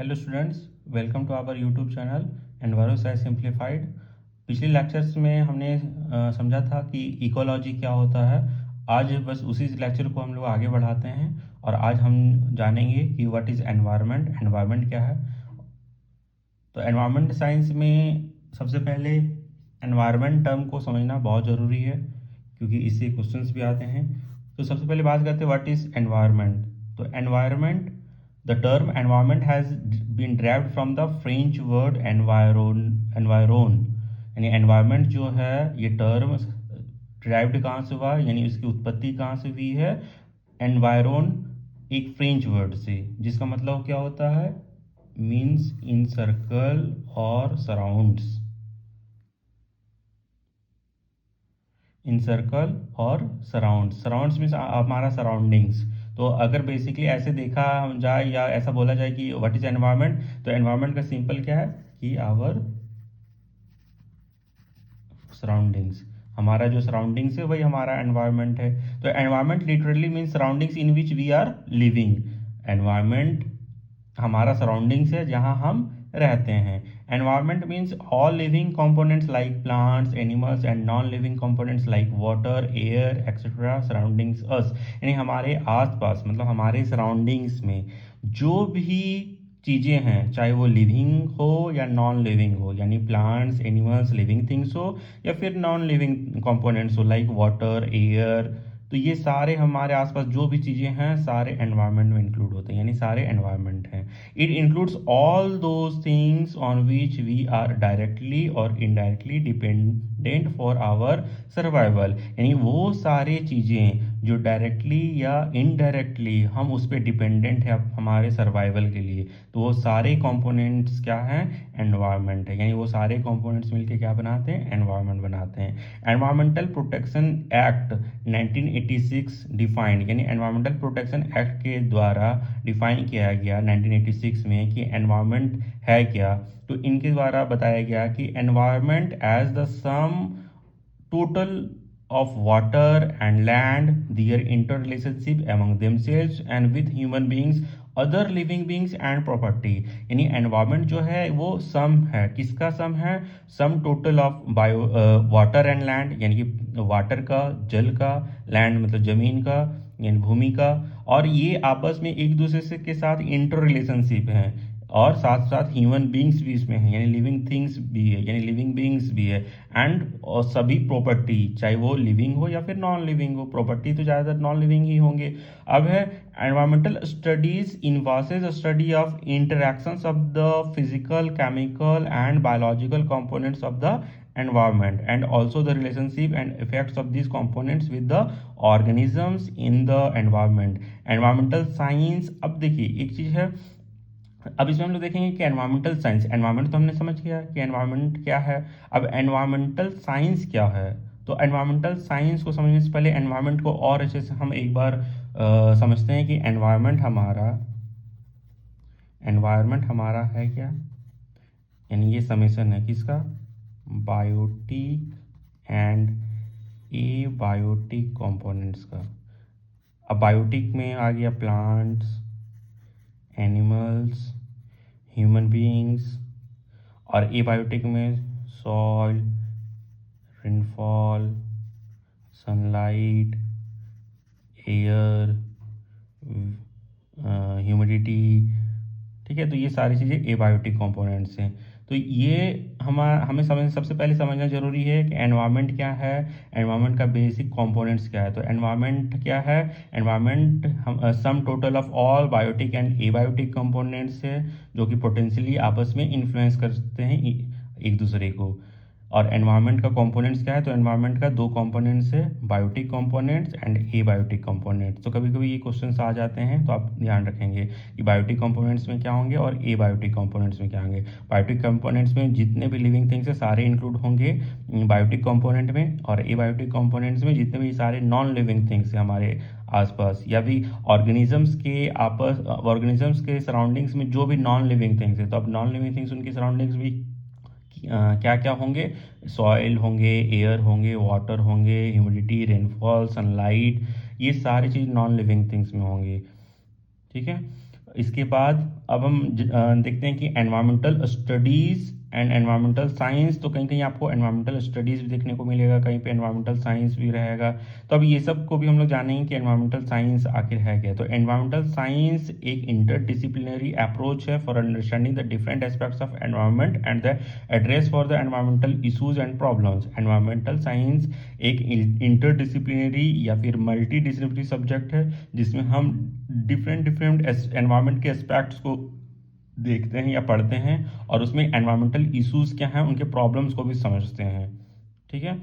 Hello students, welcome to our YouTube channel enviro science simplified. पिछले lectures में हमने समझा था कि इकोलॉजी क्या होता है। आज बस उसी लेक्चर को हम लोग आगे बढ़ाते हैं और आज हम जानेंगे कि व्हाट इज़ एनवायरनमेंट, एनवायरनमेंट क्या है। तो एनवायरनमेंट साइंस में सबसे पहले एनवायरनमेंट टर्म को समझना बहुत ज़रूरी है क्योंकि इससे क्वेश्चंस भी आते हैं। तो सबसे पहले बात करते हैं व्हाट इज़ एनवायरनमेंट। तो environment, the term environment has been derived from the French word environ. यानी एनवायरनमेंट जो है ये टर्म डिराइव्ड कहाँ से हुआ, यानी उसकी उत्पत्ति कहाँ से हुई है। एनवायरोन एक फ्रेंच वर्ड से, जिसका मतलब क्या होता है, मीन्स इन सर्कल और सराउंड्स, इन सर्कल और सराउंड्स। सराउंड्स मीन्स हमारा सराउंडिंग्स। तो अगर बेसिकली ऐसे देखा जाए या ऐसा बोला जाए कि व्हाट इज एनवायरनमेंट, तो एनवायरनमेंट का सिंपल क्या है कि आवर सराउंडिंग्स, हमारा जो सराउंडिंग्स है वही हमारा एनवायरनमेंट है। तो environment literally means surroundings in which we are living. Environment हमारा सराउंडिंग्स है जहाँ हम रहते हैं। Environment means all living components like plants, animals and non living components like water, air etcetera surroundings us. यानी हमारे आसपास, मतलब हमारे सराउंडिंग्स में जो भी चीज़ें हैं, चाहे वो लिविंग हो या नॉन लिविंग हो, यानी प्लांट्स, एनिमल्स, लिविंग थिंग्स हो या फिर नॉन लिविंग कंपोनेंट्स हो लाइक वाटर, एयर, तो ये सारे हमारे आसपास जो भी चीज़ें हैं सारे एनवायरनमेंट में इंक्लूड होते हैं, यानी सारे एनवायरनमेंट हैं। It includes all those things on which we are directly और indirectly dependent for our survival. यानी वो सारे चीज़ें जो डायरेक्टली या इनडायरेक्टली हम उस पर डिपेंडेंट है हमारे सर्वाइवल के लिए, तो वो सारे कंपोनेंट्स क्या हैं, एनवायरनमेंट है। यानी वो सारे कंपोनेंट्स मिलके क्या बनाते हैं, एनवायरनमेंट बनाते हैं। एनवायरमेंटल प्रोटेक्शन एक्ट 1986 डिफाइंड, यानी एनवायरमेंटल प्रोटेक्शन एक्ट के द्वारा डिफाइन किया गया 1986 में कि एनवायरनमेंट है क्या। तो इनके द्वारा बताया गया कि environment as the sum total of water and land, their interrelationship among themselves and with human beings, other living beings and property. यानी एनवायरनमेंट जो है वो सम है, किसका सम है, सम total of bio water and land, यानी कि वाटर का, जल का, लैंड मतलब जमीन का यानी भूमि का, और ये आपस में एक दूसरे से के साथ इंटर रिलेशनशिप है, और साथ साथ ह्यूमन बींग्स भी इसमें हैं, यानी लिविंग थिंग्स भी है, यानी लिविंग बींग्स भी है। एंड और सभी प्रॉपर्टी, चाहे वो लिविंग हो या फिर नॉन लिविंग हो, प्रॉपर्टी तो ज़्यादातर नॉन लिविंग ही होंगे। अब है environmental studies involves study of interactions of the physical, chemical and biological components of the environment and also the relationship and effects of these components with the organisms in the environment। environmental science, अब देखिए एक चीज़ है, अब इसमें हम लोग देखेंगे कि एनवायरमेंटल साइंस, एनवायरमेंट तो हमने समझ गया कि एनवायरमेंट क्या है। अब एनवायरमेंटल साइंस क्या है, तो एनवायरमेंटल साइंस को समझने से पहले एनवायरमेंट को और अच्छे से हम एक बार समझते हैं कि एनवायरमेंट हमारा है क्या। यानी ये समेशन है किसका, बायोटिक एंड एबायोटिक कंपोनेंट्स का। अब बायोटिक में आ गया प्लांट्स, एनिमल्स, ह्यूमन बीइंग्स, और एबायोटिक में soil, rainfall, sunlight, air, humidity. ठीक है, तो ये सारी चीज़ें एबायोटिक कंपोनेंट्स हैं। तो ये हमें सबसे पहले समझना जरूरी है कि एनवायरनमेंट क्या है, एनवायरनमेंट का बेसिक कंपोनेंट्स क्या है। तो एनवायरनमेंट क्या है, एनवायरनमेंट हम sum total of all biotic and abiotic components है जो कि पोटेंशियली आपस में इन्फ्लुएंस करते हैं एक दूसरे को। और एनवायरनमेंट का कंपोनेंट्स क्या है, तो एनवायरनमेंट का दो कंपोनेंट्स है, biotic components and abiotic components. तो कभी कभी ये क्वेश्चंस आ जाते हैं, तो आप ध्यान रखेंगे कि बायोटिक कंपोनेंट्स में क्या होंगे और एबायोटिक कंपोनेंट्स में क्या होंगे। बायोटिक कंपोनेंट्स में जितने भी लिविंग थिंग्स है सारे इंक्लूड होंगे बायोटिक कंपोनेंट में, और एबायोटिक कंपोनेंट्स में जितने भी सारे नॉन लिविंग थिंग्स हैं हमारे आसपास, या भी ऑर्गेनिजम्स के सराउंडिंग्स में जो भी नॉन लिविंग थिंग्स है। तो अब नॉन लिविंग थिंग्स उनकी सराउंडिंग्स भी क्या क्या होंगे, सॉइल होंगे, एयर होंगे, वाटर होंगे, ह्यूमिडिटी, रेनफॉल, सनलाइट, ये सारी चीज़ नॉन लिविंग थिंग्स में होंगे। ठीक है। इसके बाद अब हम देखते हैं कि environmental studies and environmental science, तो कहीं कहीं आपको एनवायरमेंटल स्टडीज़ भी देखने को मिलेगा, कहीं पे एनवायरमेंटल साइंस भी रहेगा। तो अब ये सब को भी हम लोग जानेंगे कि एनवायरमेंटल साइंस आखिर है क्या। तो एनवायरमेंटल साइंस एक इंटरडिसिप्लिनरी अप्रोच है for understanding the different aspects of environment and the address for the environmental issues and problems. Environmental science एक इंटरडिसिप्लिनरी या फिर मल्टी डिसिप्लिनरी सब्जेक्ट है जिसमें हम डिफरेंट डिफरेंट एनवायरमेंट के एस्पेक्ट्स को देखते हैं या पढ़ते हैं और उसमें एनवायरमेंटल इश्यूज क्या हैं, उनके प्रॉब्लम्स को भी समझते हैं। ठीक है।